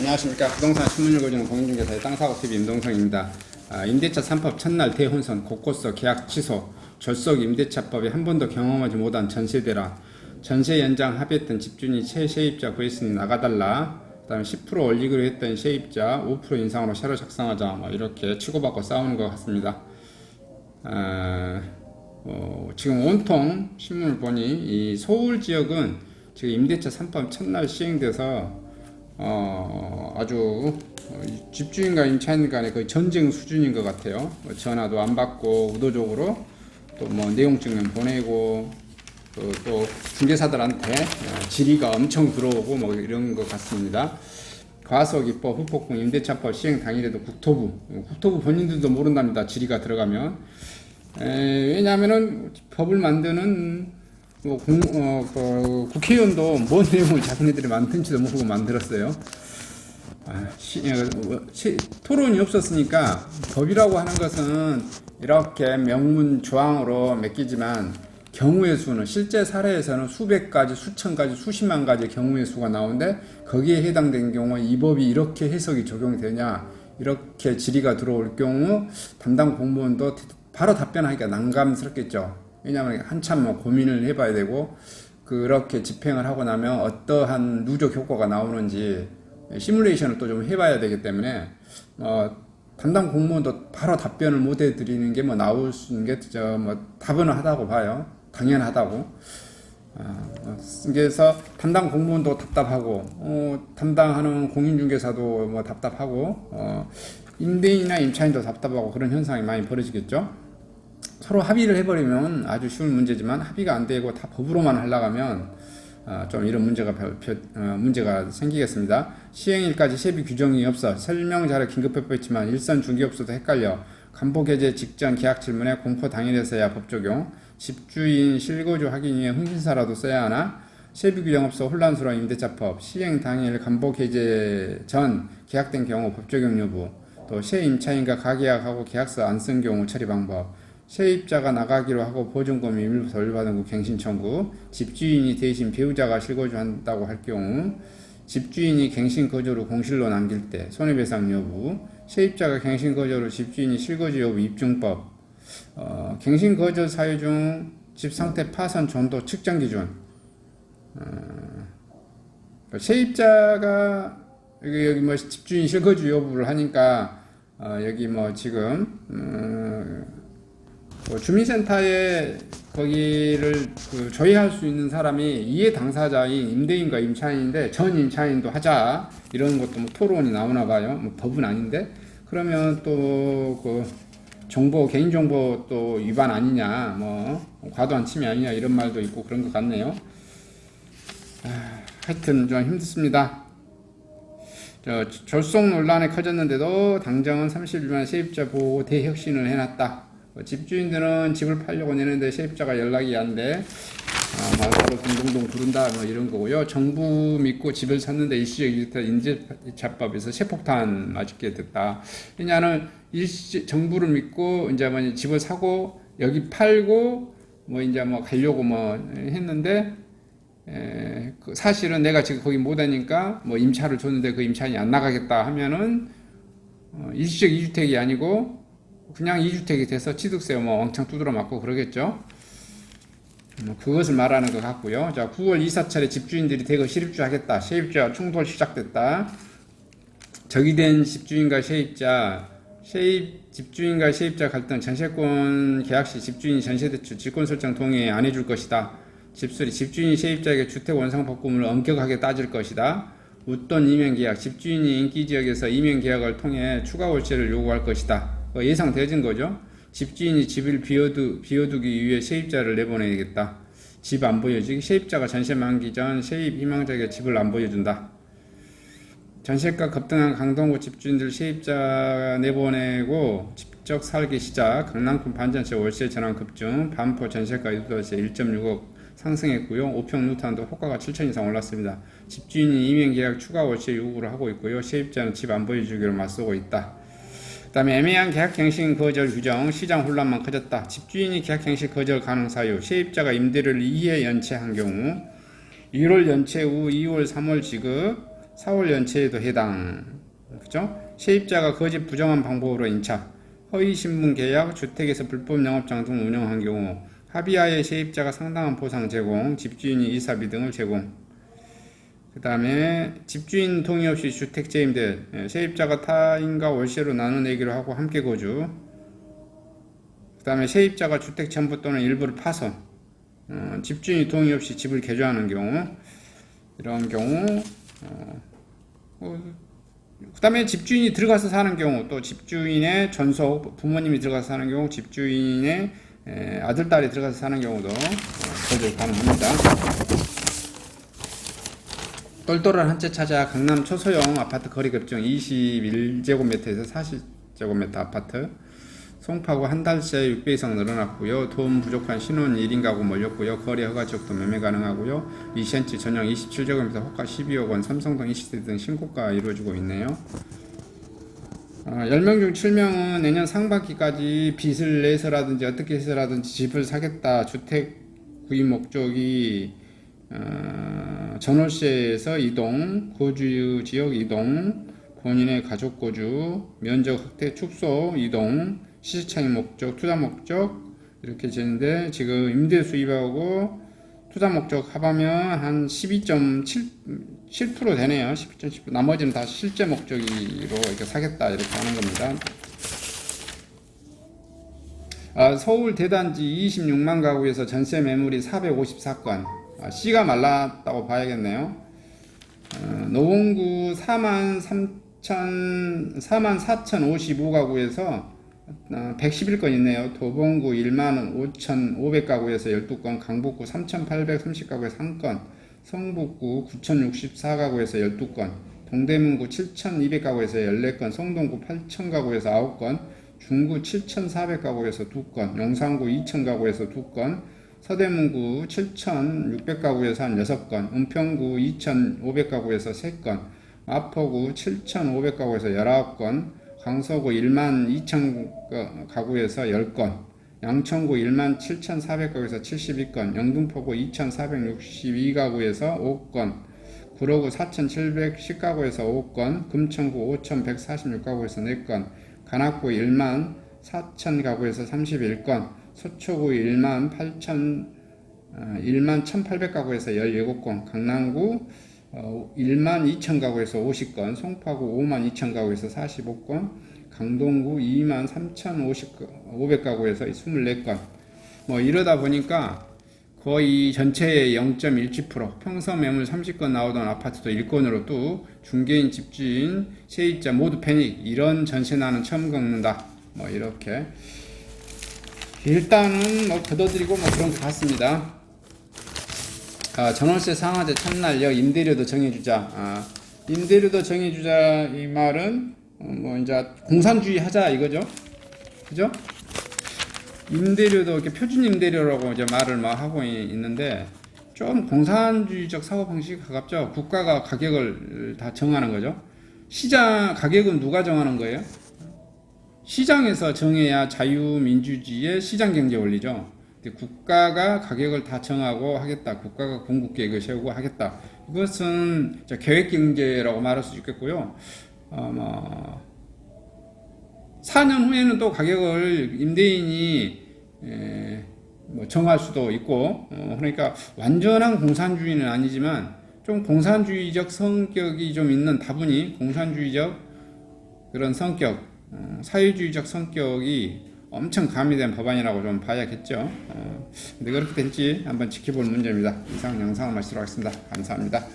안녕하십니까. 부동산 신문 읽어주는 공인중개사의 땅사고TV 임동성입니다. 임대차 3법 첫날 대혼선, 곳곳서 계약 취소, 졸속 임대차법에 한 번도 경험하지 못한 전세대라, 전세 연장 합의했던 집주인이 최세입자 구했으니 나가달라, 그 다음에 10% 올리기로 했던 세입자 5% 인상으로 새로 작성하자, 이렇게 치고받고 싸우는 것 같습니다. 지금 온통 신문을 보니 이 서울 지역은 지금 임대차 3법 첫날 시행돼서 아주 집주인과 임차인 간의 거의 전쟁 수준인 것 같아요. 전화도 안 받고 의도적으로 또 내용 증명 보내고 또 중개사들한테 질의가 엄청 들어오고 이런 것 같습니다. 과속입법, 후폭풍, 임대차법 시행 당일에도 국토부 본인들도 모른답니다. 질의가 들어가면. 왜냐하면은 법을 만드는 국회의원도 뭔 내용을 자기네들이 만든지도 모르고 만들었어요. 토론이 없었으니까 법이라고 하는 것은 이렇게 명문 조항으로 맡기지만 경우의 수는 실제 사례에서는 수백 가지, 수천 가지, 수십만 가지 경우의 수가 나오는데 거기에 해당된 경우 이 법이 이렇게 해석이 적용되냐 이렇게 질의가 들어올 경우 담당 공무원도 바로 답변하기가 난감스럽겠죠. 왜냐하면 한참 고민을 해봐야 되고 그렇게 집행을 하고 나면 어떠한 누적 효과가 나오는지 시뮬레이션을 또 좀 해봐야 되기 때문에 담당 공무원도 바로 답변을 못 해드리는 게 나올 수 있는 게 답은 하다고 봐요. 당연하다고. 그래서 담당 공무원도 답답하고 담당하는 공인중개사도 답답하고 임대인이나 임차인도 답답하고 그런 현상이 많이 벌어지겠죠. 서로 합의를 해버리면 아주 쉬운 문제지만 합의가 안 되고 다 법으로만 하려고 하면 좀 이런 문제가 생기겠습니다. 시행일까지 세비 규정이 없어 설명자를 긴급회부했지만 일선 중개업소도 헷갈려 간복해제 직전 계약 질문에 공포 당일에서야 법 적용, 집주인 실거주 확인 위에 흥신사라도 써야 하나, 세비 규정 없어 혼란스러운 임대차법, 시행 당일 간복해제 전 계약된 경우 법 적용 여부, 또 새 임차인과 가계약하고 계약서 안 쓴 경우 처리 방법, 세입자가 나가기로 하고 보증금 일부 돌려받은 후 갱신 청구, 집주인이 대신 배우자가 실거주한다고 할 경우, 집주인이 갱신 거주로 공실로 남길 때 손해배상 여부, 세입자가 갱신 거주로 집주인이 실거주 여부 입증법, 갱신 거주 사유 중 집 상태 파손 전도 측정 기준, 세입자가 여기 집주인 실거주 여부를 하니까 여기 지금 주민센터에 거기를 조회할 수 있는 사람이 이해 당사자인 임대인과 임차인인데 전 임차인도 하자 이런 것도 토론이 나오나 봐요. 법은 아닌데 그러면 또 개인정보 또 위반 아니냐 과도한 침해 아니냐 이런 말도 있고 그런 것 같네요. 하여튼 좀 힘듭니다. 졸속 논란이 커졌는데도 당정은 30일만 세입자 보호 대혁신을 해놨다. 집주인들은 집을 팔려고 내는데 세입자가 연락이 안 돼. 서로 동동동 부른다 이런 거고요. 정부 믿고 집을 샀는데 일시적 임대차법에서 세폭탄 맞게 됐다. 왜냐하면 정부를 믿고 이제 집을 사고 여기 팔고 가려고 했는데 사실은 내가 지금 거기 못 하니까 임차를 줬는데 그 임차인이 안 나가겠다 하면은 일시적 2주택이 아니고 그냥 2주택이 돼서 취득세 왕창 두드러 맞고 그러겠죠. 그것을 말하는 것 같고요. 자, 9월 이사철에 집주인들이 대거 실입주 하겠다. 세입자 충돌 시작됐다. 적이된 집주인과 집주인과 세입자 갈등, 전세권 계약 시 집주인이 전세대출 직권 설정 동의 안 해줄 것이다. 집수리, 집주인이 세입자에게 주택 원상복구물을 엄격하게 따질 것이다. 웃돈 이면계약, 집주인이 인기지역에서 이면계약을 통해 추가 월세를 요구할 것이다. 예상되진 거죠. 집주인이 집을 비워두기 위해 세입자를 내보내야겠다. 집 안 보여주기, 세입자가 전세 만기 전 세입 희망자에게 집을 안 보여준다. 전세가 급등한 강동구 집주인들 세입자 내보내고 직접 살기 시작. 강남권 반전세 월세 전환 급증, 반포 전세가 유도세 1.6억 상승했고요. 5평 루탄도 호가가 7천 이상 올랐습니다. 집주인이 이면계약 추가 월세 요구를 하고 있고요. 세입자는 집 안 보여주기로 맞서고 있다. 그 다음에 애매한 계약갱신 거절 규정, 시장 혼란만 커졌다. 집주인이 계약갱신 거절 가능 사유, 세입자가 임대료를 2회 연체한 경우 1월 연체 후 2월 3월 지급, 4월 연체에도 해당. 그죠? 세입자가 거짓 부정한 방법으로 인차, 허위 신분 계약, 주택에서 불법 영업장 등 운영한 경우, 합의하에 세입자가 상당한 보상 제공, 집주인이 이사비 등을 제공. 그 다음에 집주인 동의 없이 주택 재임대, 세입자가 타인과 월세로 나눠내기로 하고 함께 거주. 그 다음에 세입자가 주택 전부 또는 일부를 파손, 집주인이 동의 없이 집을 개조하는 경우, 이런 경우, 그 다음에 집주인이 들어가서 사는 경우, 또 집주인의 전속, 부모님이 들어가서 사는 경우, 집주인의 아들, 딸이 들어가서 사는 경우도 거절 가능합니다. 똘똘한 한 채 찾아 강남 초소형 아파트 거리 급증 21제곱미터에서 40제곱미터 아파트. 송파구 한 달 새 6배 이상 늘어났고요. 돈 부족한 신혼 1인 가구 몰렸고요. 거래 허가 지역도 매매 가능하고요. 2cm 전용 27제곱미터 호가 12억 원, 삼성동 20세 등 신고가 이루어지고 있네요. 10명 중 7명은 내년 상반기까지 빚을 내서라든지 어떻게 해서라든지 집을 사겠다. 주택 구입 목적이 전월세에서 이동, 거주 지역 이동, 본인의 가족 거주, 면적 확대, 축소 이동, 시세차익 목적, 투자 목적 이렇게 되는데 지금 임대 수입하고 투자 목적 합하면 한 12.7% 되네요. 12.7%. 나머지는 다 실제 목적으로 이렇게 사겠다 이렇게 하는 겁니다. 서울 대단지 26만 가구에서 전세 매물이 454건. 씨가 말랐다고 봐야겠네요. 노원구 44,055가구에서 111건 있네요. 도봉구 15,500가구에서 12건, 강북구 3,830가구에서 1건, 성북구 9,064가구에서 12건, 동대문구 7,200가구에서 14건, 성동구 8,000가구에서 9건, 중구 7,400가구에서 2건, 용산구 2,000가구에서 2건, 서대문구 7,600가구에서 한 6건, 은평구 2,500가구에서 3건, 마포구 7,500가구에서 19건, 강서구 12,000가구에서 10건, 양천구 17,400가구에서 72건, 영등포구 2,462가구에서 5건, 구로구 4,710가구에서 5건, 금천구 5,146가구에서 4건, 관악구 14,000가구에서 31건, 서초구 11,800가구에서 17건, 강남구 12,000가구에서 50건, 송파구 52,000가구에서 45건, 강동구 23,500가구에서 24건. 이러다 보니까 거의 전체의 0.17%, 평선 매물 30건 나오던 아파트도 1건으로 또 중개인, 집주인, 세입자 모두 패닉. 이런 전세 나는 처음 겪는다. 이렇게. 일단은 거둬들이고 그런 것 같습니다. 전월세 상한제 첫날요. 임대료도 정해주자. 임대료도 정해주자 이 말은 이제 공산주의 하자 이거죠. 그죠? 임대료도 이렇게 표준 임대료라고 이제 말을 하고 있는데 좀 공산주의적 사고 방식에 가깝죠. 국가가 가격을 다 정하는 거죠. 시장 가격은 누가 정하는 거예요? 시장에서 정해야 자유민주주의의 시장경제 원리죠. 국가가 가격을 다 정하고 하겠다. 국가가 공급계획을 세우고 하겠다. 이것은 계획경제라고 말할 수 있겠고요. 4년 후에는 또 가격을 임대인이 정할 수도 있고, 그러니까 완전한 공산주의는 아니지만 좀 공산주의적 성격이 좀 있는, 다분히 공산주의적 그런 성격, 사회주의적 성격이 엄청 가미된 법안이라고 좀 봐야겠죠. 근데 그렇게 될지 한번 지켜볼 문제입니다. 이상 영상을 마치도록 하겠습니다. 감사합니다.